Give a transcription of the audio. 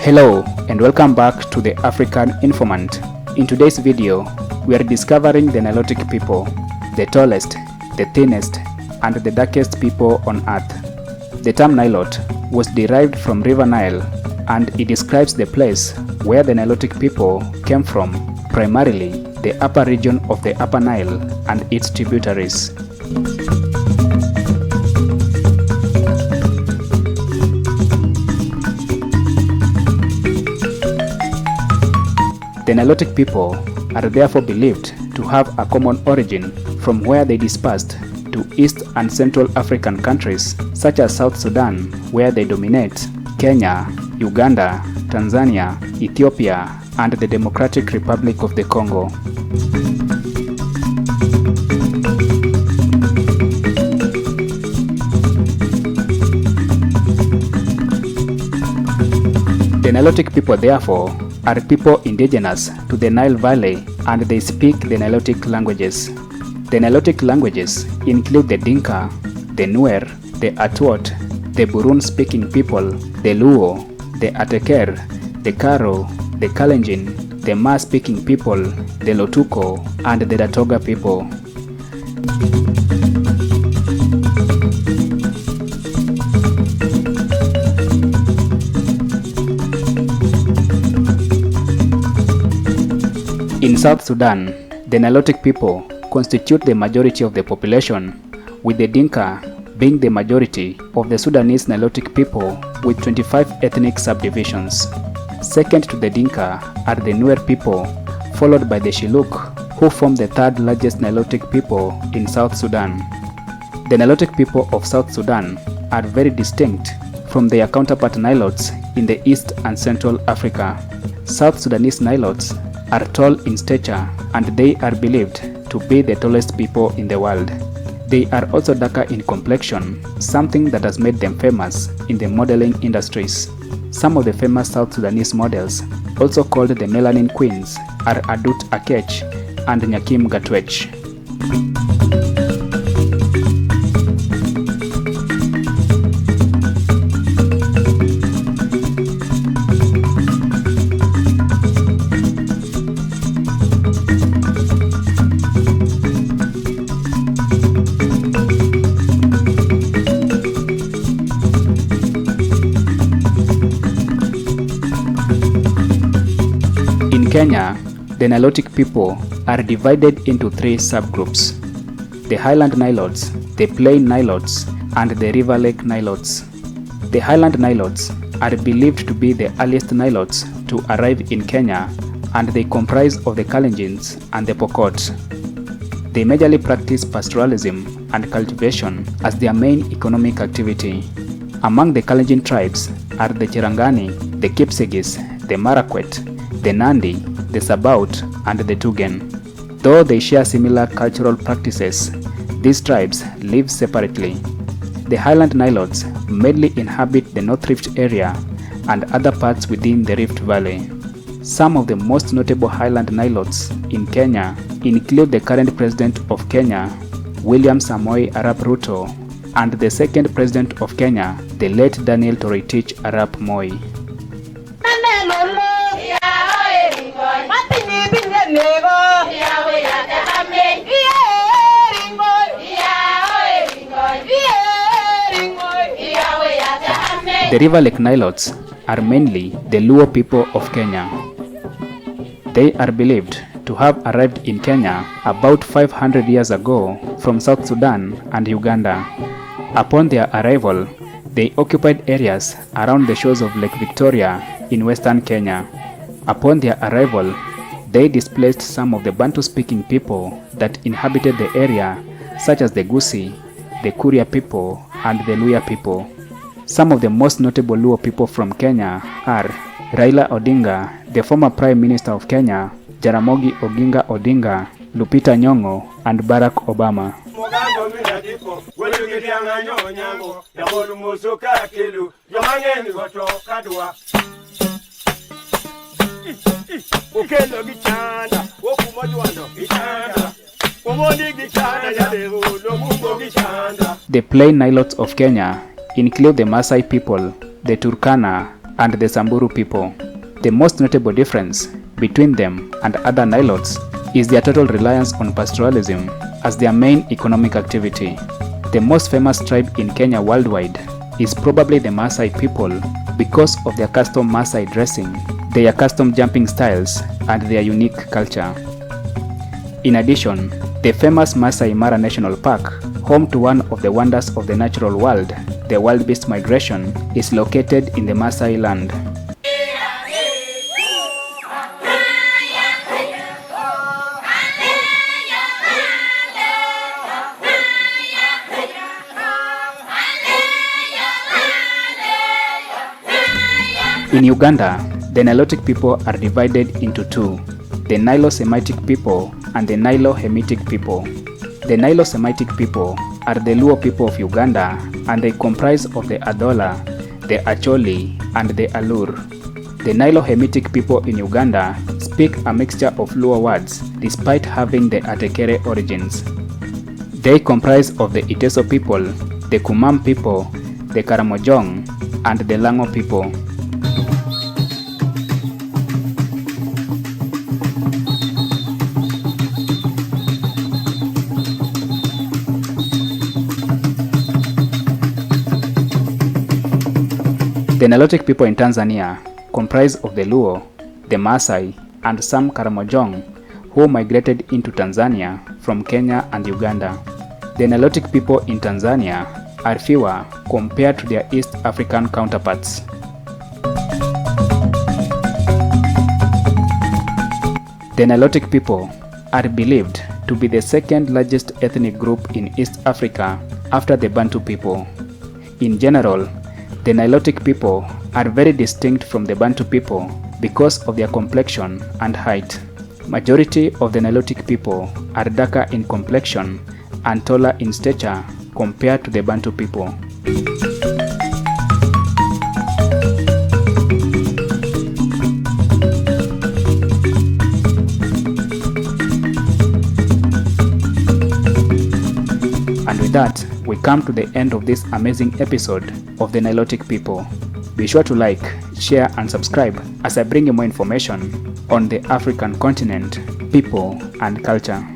Hello and welcome back to the African Informant. In today's video, we are discovering the Nilotic people, the tallest, the thinnest, and the darkest people on earth. The term Nilot was derived from River Nile, and it describes the place where the Nilotic people came from, primarily the upper region of the Upper Nile and its tributaries. The Nilotic people are therefore believed to have a common origin from where they dispersed to East and Central African countries such as South Sudan, where they dominate, Kenya, Uganda, Tanzania, Ethiopia, and the Democratic Republic of the Congo. The Nilotic people therefore are people indigenous to the Nile Valley, and they speak the Nilotic languages. The Nilotic languages include the Dinka, the Nuer, the Acholi, the Burun-speaking people, the Luo, the Ateker, the Karo, the Kalenjin, the Ma-speaking people, the Lotuko, and the Datoga people. In South Sudan, the Nilotic people constitute the majority of the population, with the Dinka being the majority of the Sudanese Nilotic people with 25 ethnic subdivisions. Second to the Dinka are the Nuer people, followed by the Shilluk, who form the third largest Nilotic people in South Sudan. The Nilotic people of South Sudan are very distinct from their counterpart Nilotes in the East and Central Africa. South Sudanese Nilotes are tall in stature, and they are believed to be the tallest people in the world. They are also darker in complexion, something that has made them famous in the modeling industries. Some of the famous South Sudanese models, also called the Melanin Queens, are Adut Akech and Nyakim Gatwech. In Kenya, the Nilotic people are divided into three subgroups: the Highland Nilotes, the Plain Nilotes, and the River Lake Nilotes. The Highland Nilotes are believed to be the earliest Nilotes to arrive in Kenya, and they comprise of the Kalenjins and the Pokot. They majorly practice pastoralism and cultivation as their main economic activity. Among the Kalenjin tribes are the Chirangani, the Kipsigis, the Marakwet, the Nandi, the Sabaot, and the Tugen. Though they share similar cultural practices, these tribes live separately. The Highland Nilotes mainly inhabit the North Rift area and other parts within the Rift Valley. Some of the most notable Highland Nilotes in Kenya include the current president of Kenya, William Samoei Arap Ruto, and the second president of Kenya, the late Daniel Toroitich Arap Moi. The River Lake Nilotes are mainly the Luo people of Kenya. They are believed to have arrived in Kenya about 500 years ago from South Sudan and Uganda. Upon their arrival, they occupied areas around the shores of Lake Victoria in western Kenya. Upon their arrival, they displaced some of the Bantu-speaking people that inhabited the area, such as the Gusii, the Kuria people, and the Luya people. Some of the most notable Luo people from Kenya are Raila Odinga, the former Prime Minister of Kenya, Jaramogi Oginga Odinga, Lupita Nyong'o, and Barack Obama. The Plain Nilotes of Kenya include the Maasai people, the Turkana, and the Samburu people. The most notable difference between them and other Nilotes is their total reliance on pastoralism as their main economic activity. The most famous tribe in Kenya worldwide is probably the Maasai people because of their custom Maasai dressing, their custom jumping styles, and their unique culture. In addition, the famous Maasai Mara National Park, home to one of the wonders of the natural world, the wildebeest migration, is located in the Maasai land. In Uganda, the Nilotic people are divided into two, the Nilo-Semitic people and the Nilo-Hamitic people. The Nilo-Semitic people are the Luo people of Uganda, and they comprise of the Adola, the Acholi, and the Alur. The Nilo-Hamitic people in Uganda speak a mixture of Luo words despite having the Atekere origins. They comprise of the Iteso people, the Kumam people, the Karamojong, and the Lango people. The Nilotic people in Tanzania comprise of the Luo, the Maasai, and some Karamojong who migrated into Tanzania from Kenya and Uganda. The Nilotic people in Tanzania are fewer compared to their East African counterparts. The Nilotic people are believed to be the second largest ethnic group in East Africa after the Bantu people. In general, the Nilotic people are very distinct from the Bantu people because of their complexion and height. Majority of the Nilotic people are darker in complexion and taller in stature compared to the Bantu people. And with that, we come to the end of this amazing episode of the Nilotic people. Be sure to like, share, and subscribe as I bring you more information on the African continent, people, and culture.